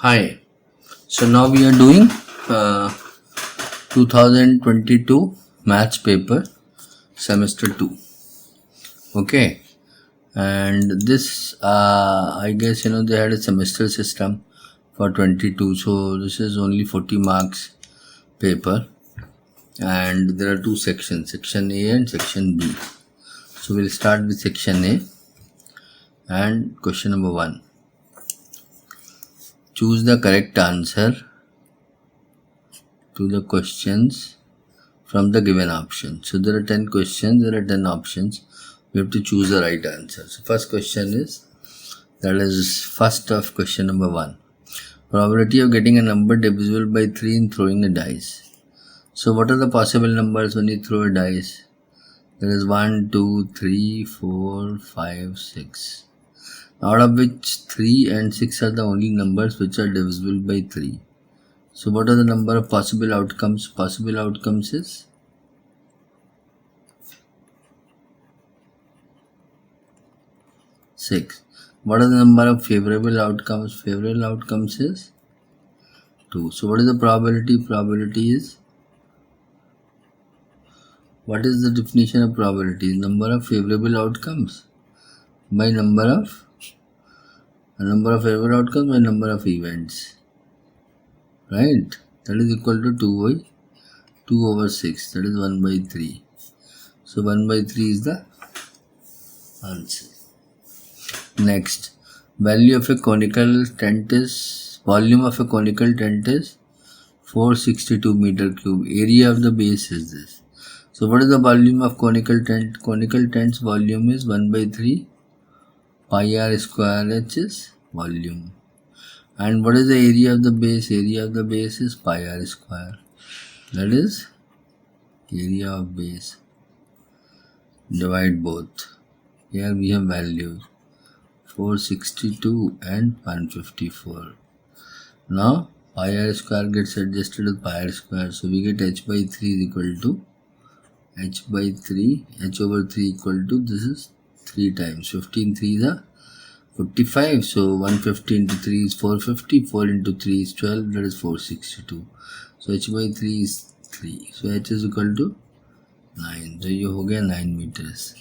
Hi. So now we are doing uh, 2022 Maths paper semester 2. Okay. And this, I guess, they had a semester system for 22. So this is only 40 marks paper. And there are two sections, section A and section B. So we'll start with section A and question number 1. Choose the correct answer to the questions from the given option. So there are 10 questions, there are 10 options. We have to choose the right answer. So first question is, that is first of question number 1. Probability of getting a number divisible by 3 in throwing a dice. So what are the possible numbers when you throw a dice? There is 1, 2, 3, 4, 5, 6. Out of which 3 and 6 are the only numbers which are divisible by 3. So what are the number of possible outcomes? Possible outcomes is 6. What are the number of favorable outcomes? Favorable outcomes is 2. So what is the probability? Probability is, what is the definition of probability? Number of favorable outcomes by number of favorable outcomes by number of events. Right? That is equal to 2 over 6. That is 1 by 3. So 1 by 3 is the answer. Next, volume of a conical tent is 462 meter cube. Area of the base is this. So what is the volume of conical tent? Conical tent's volume is 1 by 3 pi r square h is volume. And what is the area of the base? Area of the base is pi r square. That is area of base. Divide both. Here we have values 462 and 154. Now pi r square gets adjusted with pi r square. So we get h by 3 is equal to h by 3, h over 3 equal to, this is 3 times 15, 3 is a 45. So 150 into 3 is 450, 4 into 3 is 12, that is 462. So h by 3 is 3. So h is equal to 9. So you ho gaya 9 meters.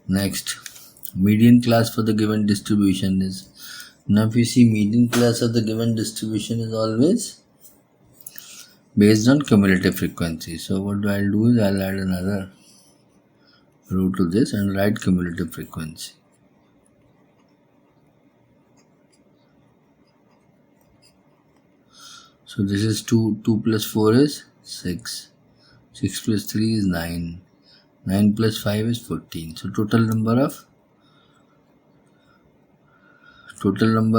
Next, median class for the given distribution is, now if you see, median class of the given distribution is always based on cumulative frequency. So what I'll do is I'll add another row to this and write cumulative frequency. So this is 2 plus 4 is 6. 6 plus 3 is 9. 9 plus 5 is 14. So total number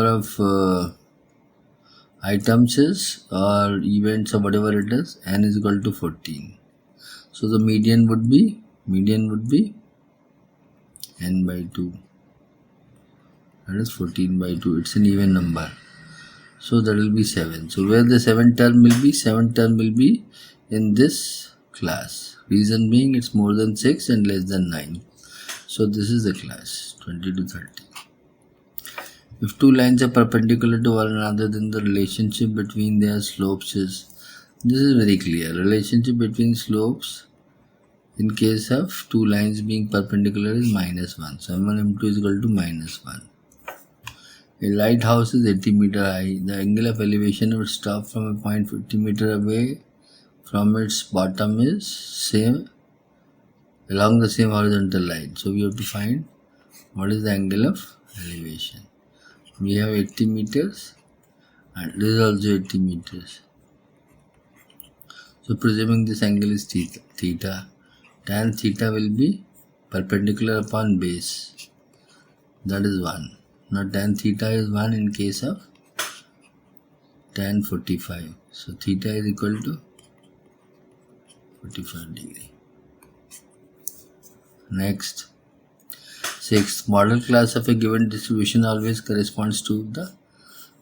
of items is, or events or whatever it is, n is equal to 14. So the median would be n by 2. That is 14 by 2. It's an even number. So that will be 7. So where the 7 term will be? 7 term will be in this class. Reason being, it's more than 6 and less than 9. So this is the class 20 to 30. If two lines are perpendicular to one another, then the relationship between their slopes is, this is very clear. Relationship between slopes in case of two lines being perpendicular is -1. So m1 m2 is equal to -1. A lighthouse is 80 meter high. The angle of elevation would stop from a point 50 meter away from its bottom is same along the same horizontal line. So we have to find what is the angle of elevation. We have 80 meters and this is also 80 meters. So presuming this angle is theta, tan theta will be perpendicular upon base. That is 1. Now tan theta is 1 in case of tan 45. So theta is equal to 45 degree. Next, 6. Model class of a given distribution always corresponds to the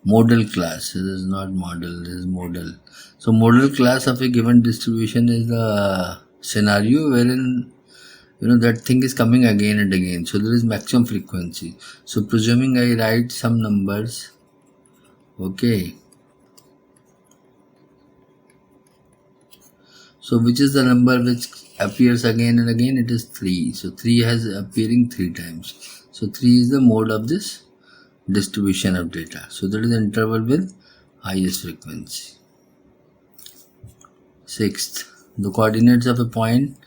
modal class. This is not model, this is modal. So modal class of a given distribution is the scenario wherein that thing is coming again and again. So there is maximum frequency. So presuming I write some numbers Okay. So which is the number which appears again and again? It is 3. So 3 has appearing 3 times. So 3 is the mode of this distribution of data. So that is the interval with highest frequency. Sixth, the coordinates of a point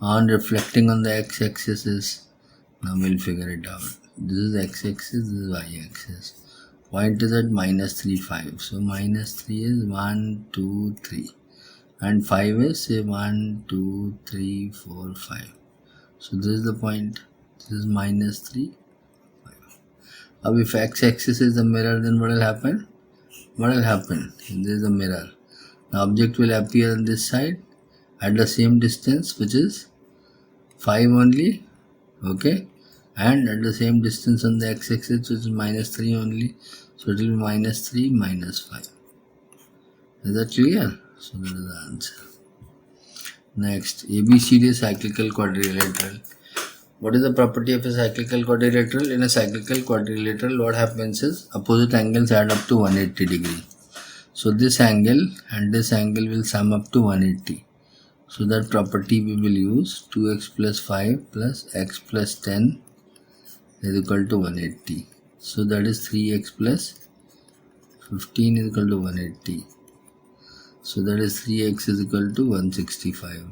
on reflecting on the x-axis is, now we'll figure it out. This is x-axis, this is y-axis. Point is at -3, 5. So -3 is 1, 2, 3. And 5 is say 1, 2, 3, 4, 5. So this is the point. This is -3, 5. Now if x-axis is the mirror, then what will happen? What will happen? This is the mirror. The object will appear on this side at the same distance, which is 5 only, okay, and at the same distance on the x-axis, which is -3 only. So it will be -3, -5. Is that clear? So that is the answer. Next, ABCD is cyclical quadrilateral. What is the property of a cyclical quadrilateral? In a cyclical quadrilateral, what happens is opposite angles add up to 180 degree. So this angle and this angle will sum up to 180. So that property we will use. 2x plus 5 plus x plus 10 is equal to 180. So that is 3x plus 15 is equal to 180. So that is 3x is equal to 165.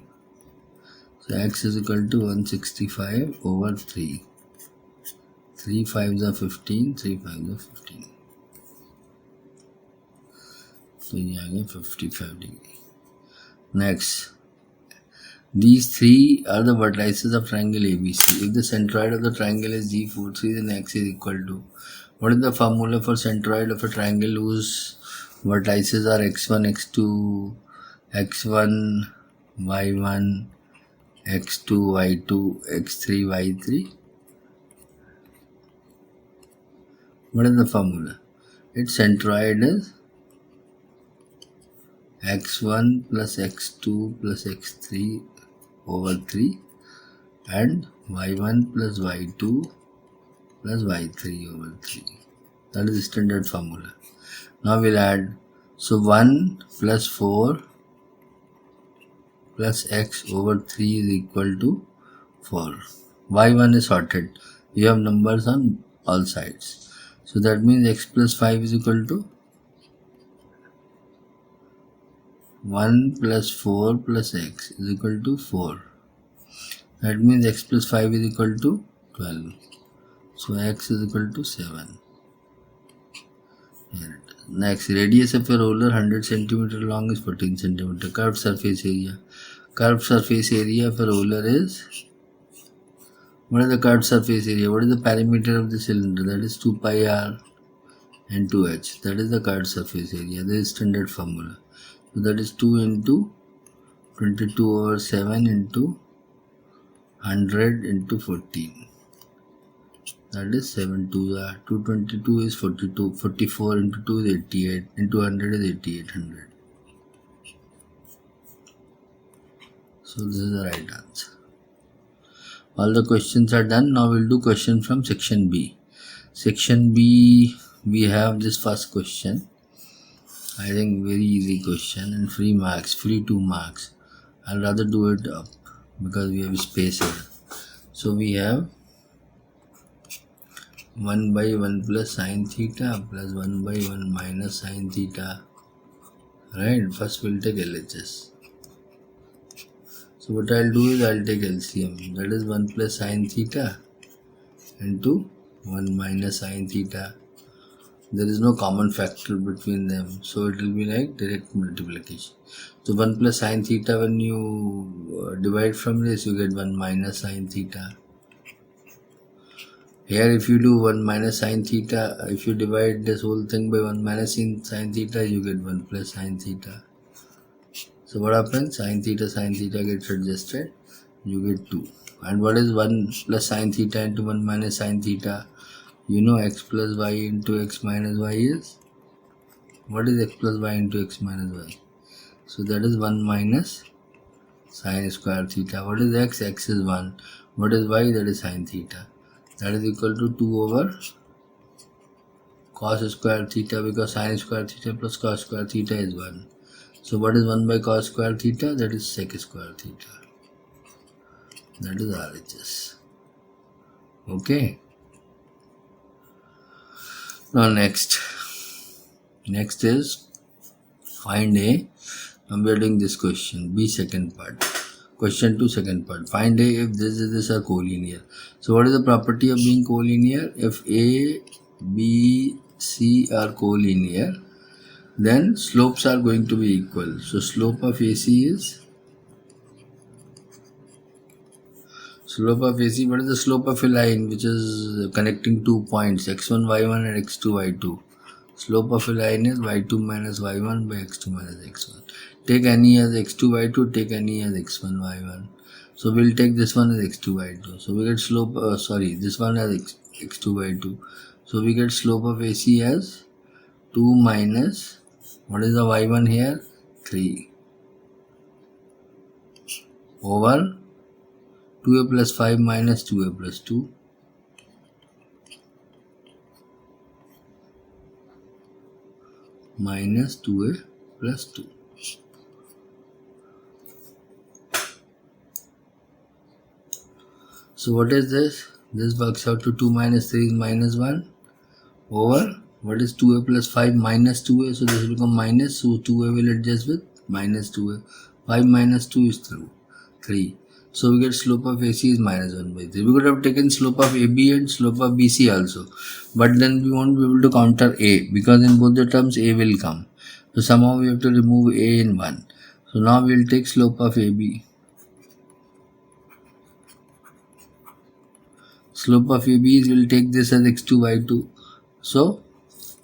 So x is equal to 165 over 3. 3 5s are 15, 3 5s are 15. So ये आ गया 55 degree. Next, these three are the vertices of triangle ABC. If the centroid of the triangle is G43, then x is equal to, what is the formula for centroid of a triangle whose vertices are x1, x2, x1, y1, x2, y2, x3, y3? What is the formula? Its centroid is x1 plus x2 plus x3 over 3 and y1 plus y2 plus y3 over 3. That is the standard formula. Now we'll add, so 1 plus 4 plus x over 3 is equal to 4. y1 is sorted. You have numbers on all sides. So that means x plus 5 is equal to 1 plus 4 plus x is equal to 4. That means x plus 5 is equal to 12. So x is equal to 7. Here it is. Next, radius of a roller 100 cm long is 14 cm. Curved surface area. Curved surface area of a roller is, what is the curved surface area? What is the perimeter of the cylinder? That is 2 pi r and 2h. That is the curved surface area. This is standard formula. So that is 2 into 22 over 7 into 100 into 14. That is 7 2 are 222 is 42. 44 into 2 is 88. Into 100 is 8800. So this is the right answer. All the questions are done. Now we'll do question from section B. Section B, we have this first question. I think very easy question and free marks, free 2 marks. I'll rather do it up because we have space here. So we have 1 by 1 plus sine theta plus 1 by 1 minus sine theta. Right, first we'll take LHS. So what I'll do is I'll take LCM. That is 1 plus sine theta into 1 minus sine theta. There is no common factor between them, so it will be like direct multiplication. So 1 plus sine theta, when you divide from this, you get 1 minus sine theta. Here if you do 1 minus sine theta, if you divide this whole thing by 1 minus sine theta, you get 1 plus sine theta. So what happens? Sine theta gets adjusted, you get 2. And what is 1 plus sine theta into 1 minus sine theta? You know x plus y into x minus y is? What is x plus y into x minus y? So that is 1 minus sine square theta. What is x? X is 1. What is y? That is sine theta. That is equal to 2 over cos square theta, because sin square theta plus cos square theta is 1. So what is 1 by cos square theta? That is sec square theta. That is RHS. Okay. Now next is find A. Now we are doing this question. B second part. Question 2 second part. Find A if this are collinear. So what is the property of being collinear? If A, B, C are collinear, then slopes are going to be equal. So slope of AC is what is the slope of a line which is connecting 2 points x1 y1 and x2 y2? Slope of a line is y2 minus y1 by x2 minus x1. Take any as x2 y2, take any as x1 y1. So we'll take this one as x2 y2. So we get slope, this one as x2 y2. So we get slope of AC as 2 minus, what is the y1 here? 3 over 2a plus 5 minus 2a plus 2 minus 2a plus 2. So what is this? This works out to 2 minus 3 is minus 1 over what is 2a plus 5 minus 2a. So this will become minus. So 2a will adjust with minus 2a. 5 minus 2 is 3. So we get slope of AC is minus 1 by 3. We could have taken slope of AB and slope of BC also. But then we won't be able to counter A, because in both the terms A will come. So somehow we have to remove A in 1. So now we will take slope of AB. Slope of AB is, we will take this as x2 y2. So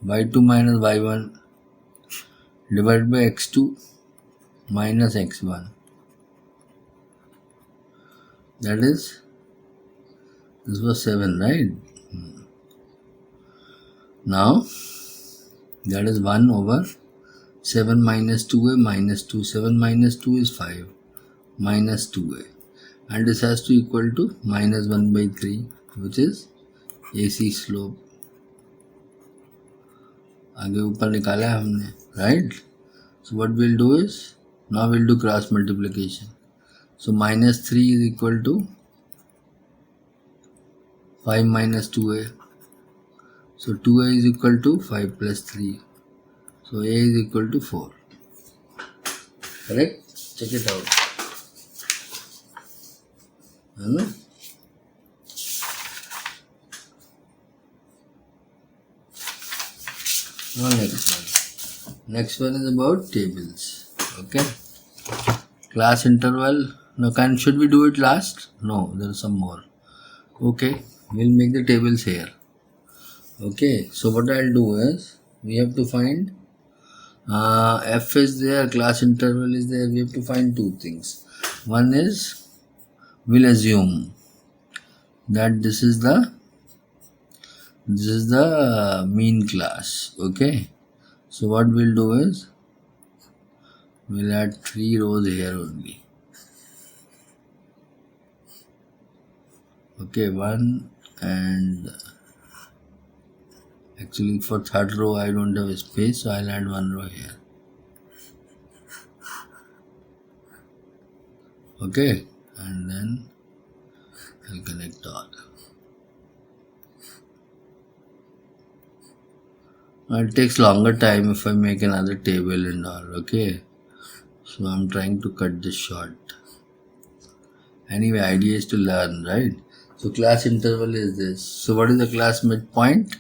y2 minus y1 divided by x2 minus x1. That is, this was 7, right? Now, that is 1 over 7 minus 2a minus 2. 7 minus 2 is 5 minus 2a. And this has to equal to minus 1 by 3, which is AC slope. आगे ऊपर निकाला है हमने, right? So what we'll do is, now we'll do cross multiplication. So minus 3 is equal to 5 minus 2a. So 2a is equal to 5 plus 3. So a is equal to 4. Correct? Check it out. Hello? Now next one. Next one is about tables. Okay. Class interval. Now should we do it last? No, there is some more. Okay, we'll make the tables here. Okay, so what I'll do is, we have to find f is there, class interval is there. We have to find two things. One is, we'll assume that this is the mean class. Okay, so what we'll do is, we'll add 3 rows here only. Okay, 1, and actually for third row I don't have a space, so I'll add 1 row here. Okay, and then I'll connect all. It takes longer time if I make another table and all. Okay, so I'm trying to cut this short. Anyway, idea is to learn, right? So class interval is this. So what is the class midpoint?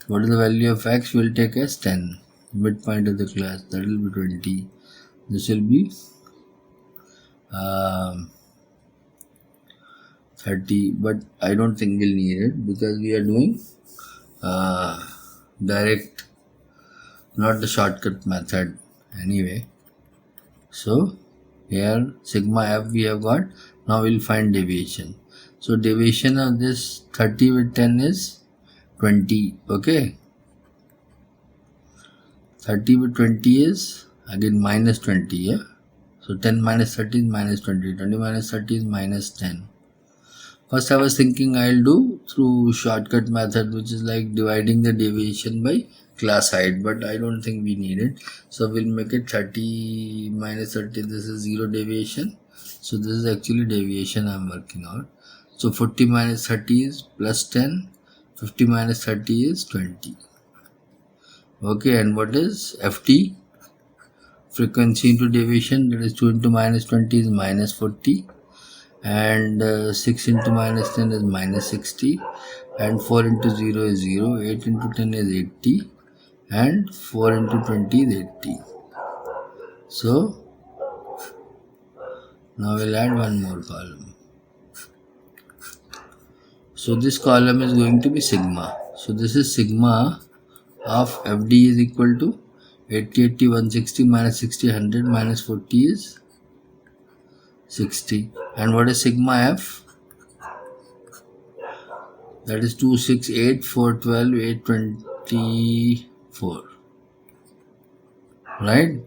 What is the value of x? We'll take as 10. Midpoint of the class, that will be 20. This will be 30, but I don't think we'll need it because we are doing direct, not the shortcut method anyway. So here sigma f we have got. Now we'll find deviation. So deviation of this 30 with 10 is 20. Okay, 30 with 20 is again minus 20. Yeah, so 10 minus 30 is minus 20. 20 minus 30 is minus 10. First I was thinking I'll do through shortcut method, which is like dividing the deviation by class height, but I don't think we need it. So we'll make it 30 minus 30. This is 0 deviation. So this is actually deviation I'm working out. So 40 minus 30 is plus 10. 50 minus 30 is 20. Okay, and what is FT? Frequency into deviation, that is 2 into minus 20 is minus 40. And 6 into minus 10 is minus 60, and 4 into 0 is 0, 8 into 10 is 80, and 4 into 20 is 80. So now we'll add one more column. So this column is going to be sigma. So this is sigma of FD is equal to 80, 80, 160 minus 60, 100 minus 40 is 60. And what is sigma F? That is 2, 6, 8, 4, 12, 8, 24. Right?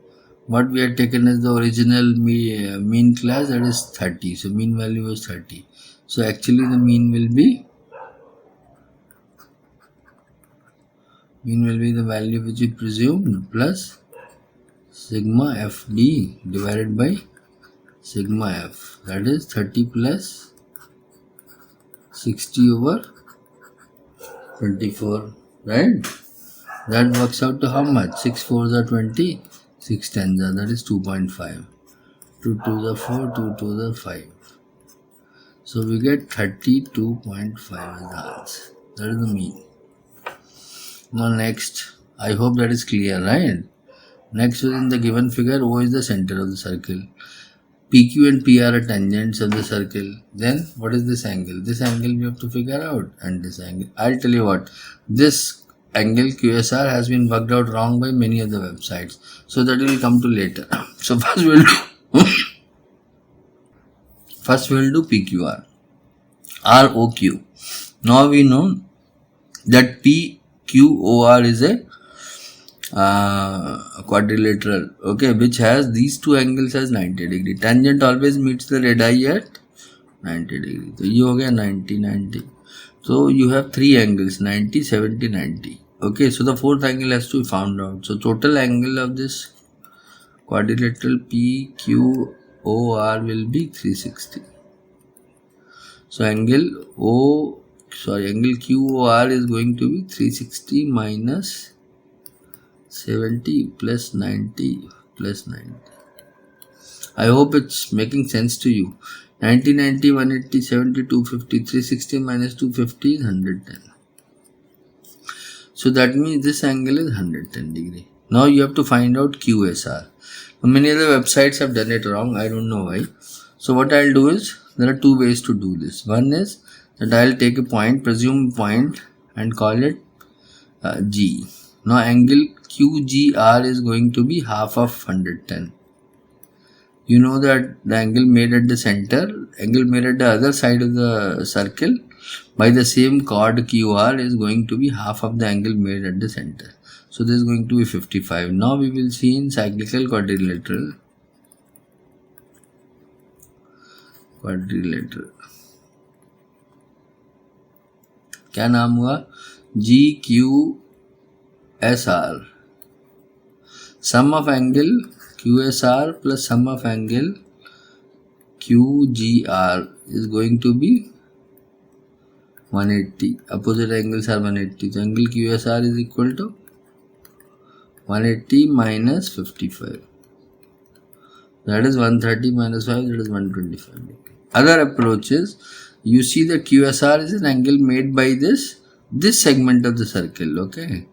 What we had taken as the original mean class, that is 30. So mean value was 30. So actually the mean will be the value which we presumed plus sigma FD divided by sigma F, that is 30 plus 60 over 24, right? That works out to how much? 6 4s are 20, 6 10s are, that is 2.5. 2 2s are 4, 2 2s are 5. So we get 32.5 as the answer. That is the mean. Now next, I hope that is clear, right? Next, within the given figure, O is the center of the circle. PQ and PR are tangents of the circle. Then what is this angle? This angle we have to figure out, and this angle. I'll tell you what, this angle QSR has been worked out wrong by many of the websites. So that will come to later. So first we'll do PQR. ROQ. Now we know that PQOR is a quadrilateral, okay, which has these two angles as 90 degree. Tangent always meets the radii at 90 degree. So ये हो गया 90 90. So you have three angles, 90 70 90. Okay, so the fourth angle has to be found out. So total angle of this quadrilateral PQOR will be 360. So angle QOR is going to be 360 minus 70 plus 90 plus 90. I hope it's making sense to you. 90 90 180 70 250, 360 minus 250 is 110. So that means this angle is 110 degree. Now you have to find out QSR. Many other websites have done it wrong. I don't know why. So what I'll do is, there are two ways to do this. One is that I'll take a point, presume point, and call it G. Now angle QGR is going to be half of 110. You know that the angle made at the center, angle made at the other side of the circle by the same chord QR is going to be half of the angle made at the center. So this is going to be 55. Now we will see in cyclical quadrilateral. क्या नाम हुआ? GQSR. Sum of angle QSR plus sum of angle QGR is going to be 180. Opposite angles are 180. So angle QSR is equal to 180 minus 55. That is 130 minus 5, that is 125. Other approaches, you see the QSR is an angle made by this segment of the circle, okay?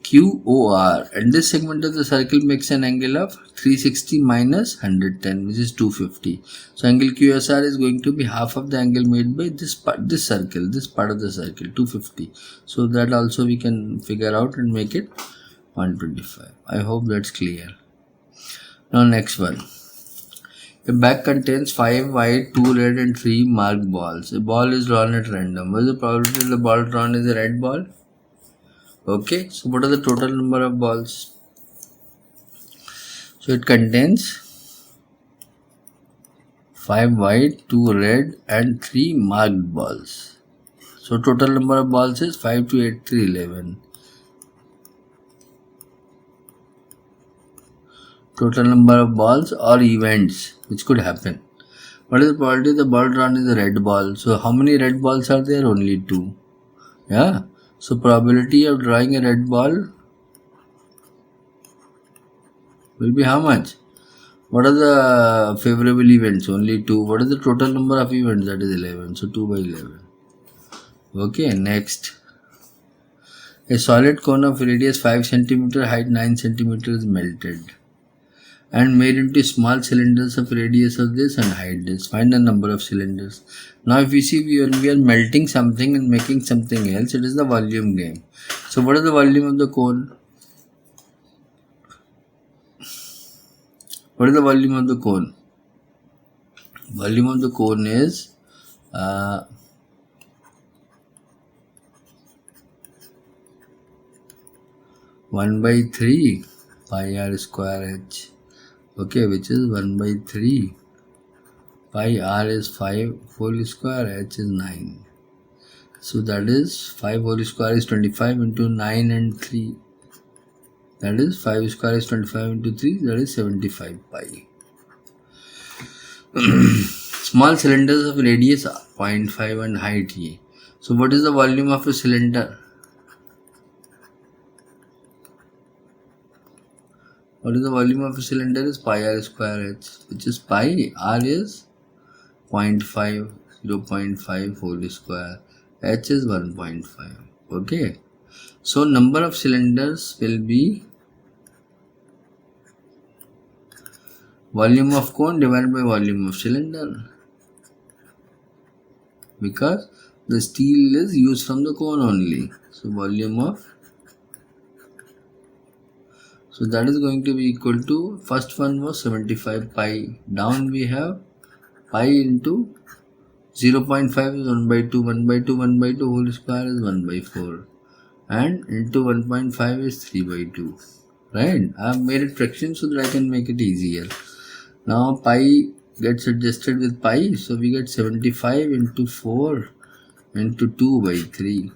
QOR, and this segment of the circle makes an angle of 360 minus 110, which is 250. So angle QSR is going to be half of the angle made by this part of the circle, 250. So that also we can figure out and make it 125. I hope that's clear. Now next one. A bag contains 5 white, 2 red and 3 marked balls. A ball is drawn at random. What is the probability the ball drawn is a red ball? Okay, so what are the total number of balls? So it contains 5 white, 2 red and 3 marked balls. So total number of balls is 5, 2, 8, 3, 11. Total number of balls or events which could happen. What is the probability the ball drawn is a red ball? So how many red balls are there? Only 2. Yeah. So probability of drawing a red ball will be how much? What are the favorable events? Only 2. What is the total number of events? That is 11. So 2 by 11. Okay, next. A solid cone of radius 5 cm, height 9 cm is melted and made into small cylinders of radius of this and height this. Find the number of cylinders. Now if we see we are melting something and making something else, it is the volume game. So what is the volume of the cone? What is the volume of the cone? Volume of the cone is 1 by 3 pi r square h. Okay, which is 1 by 3 pi r is 5 whole square, h is 9. So that is 5 whole square is 25 into 9 and 3. That is 5 square is 25 into 3, that is 75 pi. Small cylinders of radius 0.5 and height e. So what is the volume of a cylinder? What is the volume of a cylinder is pi r square h, which is pi r is 0.5, 0.5 whole square, h is 1.5. Okay. So number of cylinders will be volume of cone divided by volume of cylinder, because the steel is used from the cone only. So volume of, so that is going to be equal to, first one was 75 pi, down we have pi into 0.5 is 1 by 2, 1 by 2, 1 by 2 whole square is 1 by 4 and into 1.5 is 3 by 2. Right? I have made it fraction so that I can make it easier. Now pi gets adjusted with pi, so we get 75 into 4 into 2 by 3.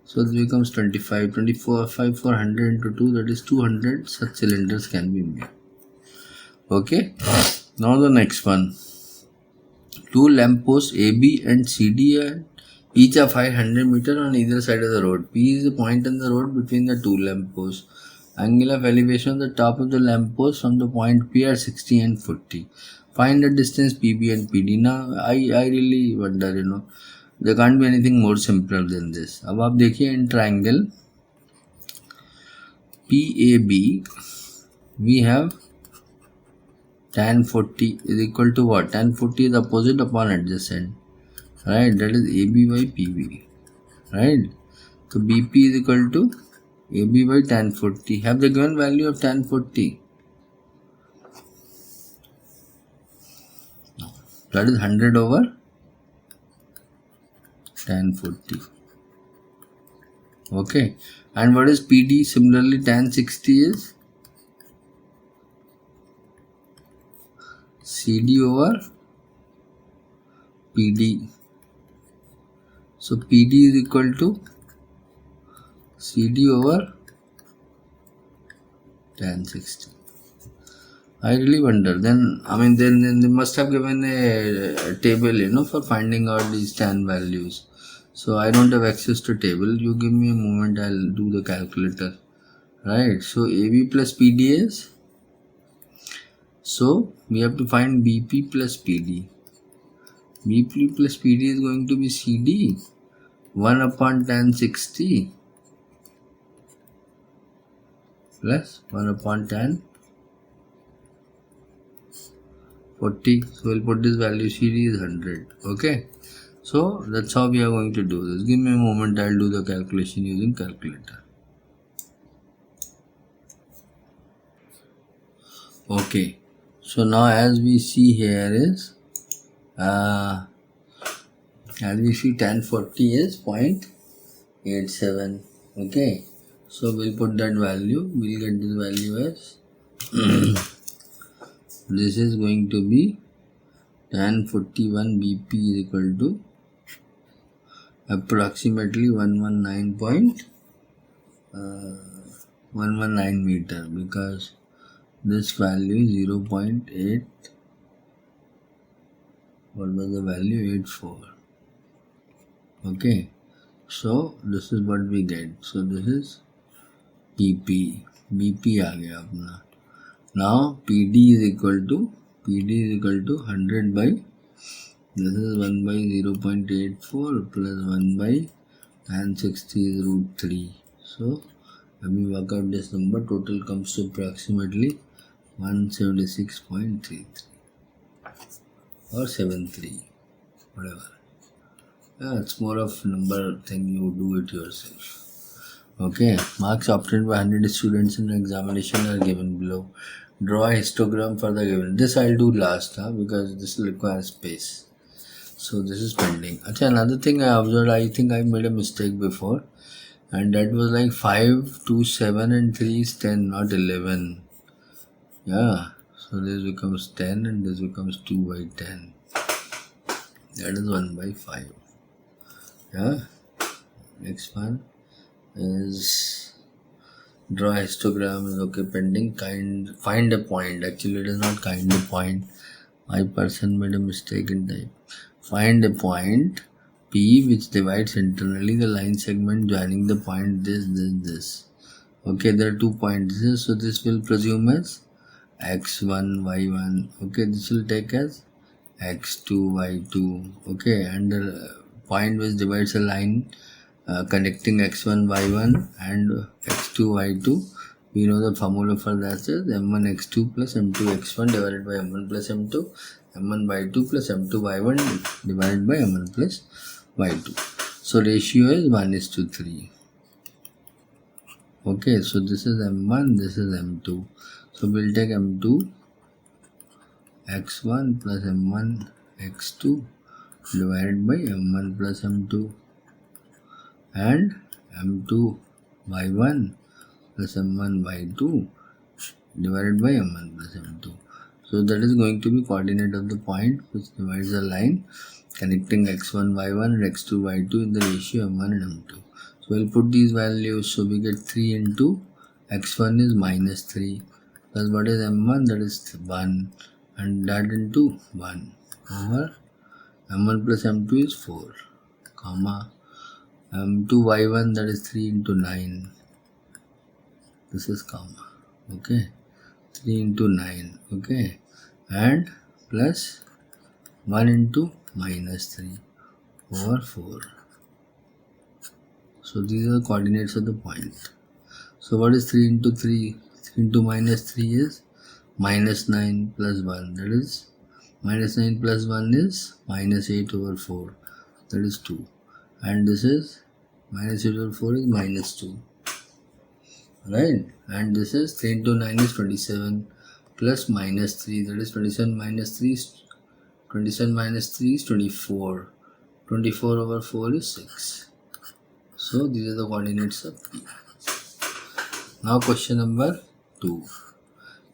So this becomes 25, 24, 5, 400 into 2, that is 200 such cylinders can be made. Okay. Now the next one. 2 lampposts AB and CD are each are 500 meters on either side of the road. P is the point on the road between the 2 lampposts. Angle of elevation of the top of the lamppost from the point P are 60 and 40. Find the distance PB and PD. Now I really wonder, there can't be anything more simple than this. अब आप देखिए in triangle PAB we have tan 40 is equal to what? Tan 40 is opposite upon adjacent. Right? That is AB by PB. Right? So BP is equal to AB by tan 40. Have the given value of tan 40? No. That is 100 over tan 40. Okay. And what is PD? Similarly, tan 60 is CD over PD. So PD is equal to CD over tan 60. I really wonder. Then they must have given a table, for finding out these tan values. So I don't have access to table. You give me a moment, I'll do the calculator. Right. So AB plus PD is, so we have to find BP plus PD. BP plus PD is going to be CD 1 upon tan 60 plus 1 upon tan 40. So we'll put this value, CD is 100. Okay. So that's how we are going to do this. Give me a moment, I'll do the calculation using calculator. Okay. So now as we see here is, as we see tan 40 is 0.87. Okay. So we'll put that value. We'll get this value as this is going to be tan 41 BP is equal to approximately 119 meter, because this value is 0.8. What was the value? 84. Okay, so this is what we get. So this is BP आ गया अपना. Now PD is equal to 100 by, this is 1 by 0.84 plus 1 by tan 60 is root 3. So when we work out this number, total comes to approximately 176.33 or 73, whatever. Yeah, it's more of number thing, you do it yourself. Okay, marks obtained by 100 students in examination are given below. Draw a histogram for the given. This I'll do last, because this will require space. So this is pending. Achha, another thing I observed, I think I made a mistake before, and that was like 5, 2, 7 and 3 is 10, not 11. Yeah, so this becomes 10 and this becomes 2 by 10. That is 1 by 5. Yeah, next one is draw a histogram. Is okay, pending. Find a point. Actually it is not kind a point. My person made a mistake in type. Find a point P which divides internally the line segment joining the point this. Okay, there are 2 points here, so this will presume as x1 y1. Okay, this will take as x2 y2. Okay, and the point which divides a line connecting x1 y1 and x2 y2, we know the formula for that is m1 x2 plus m2 x1 divided by m1 plus m2, m1 y2 plus m2 y1 divided by m1 plus y2. So ratio is 1:3. Okay, so this is m1, this is m2. So we'll take m2 x1 plus m1 x2 divided by m1 plus m2 and m2 y1 plus m1 y2 divided by m1 plus m2. So that is going to be coordinate of the point which divides the line connecting x1 y1 and x2 y2 in the ratio m1 and m2. So we'll put these values. So we get 3 into x1 is -3 plus what is m1, that is 1, and that into 1 over m1 plus m2 is 4, comma m2 y1, that is 3 into 9, this is comma, okay, 3 into 9, okay, and plus 1 into -3 over 4. So these are the coordinates of the point. So what is 3 into 3? 3 into -3 is -9 plus 1, that is -9 plus 1 is -8 over 4, that is 2, and this is -8 over 4 is -2, right? And this is 3 into 9 is 27 plus -3, that is 27 minus 3 is 24. 24 over 4 is 6. So these are the coordinates of P. Now question number 2.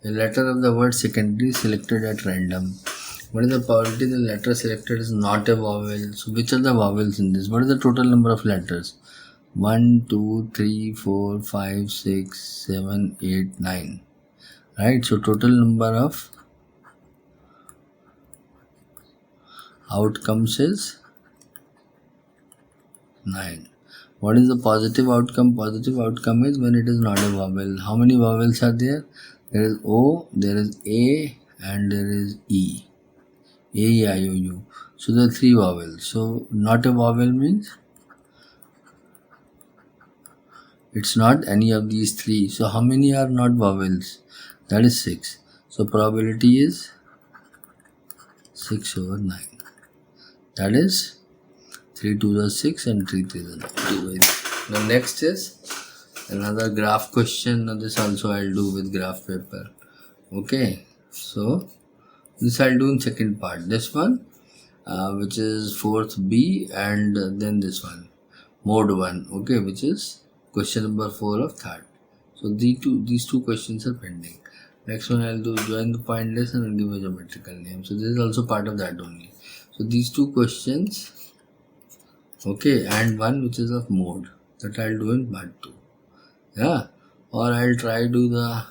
A letter of the word secondary selected at random. What is the probability the letter selected is not a vowel? So which are the vowels in this? What is the total number of letters? 1, 2, 3, 4, 5, 6, 7, 8, 9. Right? So total number of outcomes is 9. What is the positive outcome? Positive outcome is when it is not a vowel. How many vowels are there? There is O, there is A, and there is E. A, E, I, O, U. So there are 3 vowels. So not a vowel means it's not any of these 3. So how many are not vowels? That is 6. So probability is 6 over 9. That is 3 2s are 6 and 3 3s are 9. Now next is another graph question. Now this also I'll do with graph paper. Okay. So this I'll do in second part. This one which is 4th B, and then this one mode 1. Okay, which is question number 4 of third. So these two questions are pending. Next one I'll do join the point list and I'll give a geometrical name. So this is also part of that only. So these two questions, okay, and one which is of mode, that I'll do in part 2. Yeah, or I'll try do the,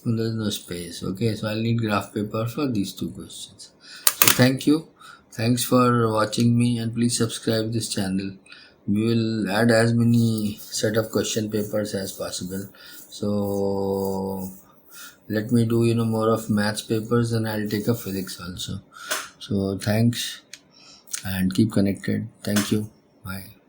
there's no space. Okay, so I'll need graph paper for these two questions. So thank you. Thanks for watching me, and please subscribe this channel. We will add as many set of question papers as possible. So let me do more of maths papers, and I'll take a physics also. So thanks, and keep connected. Thank you. Bye.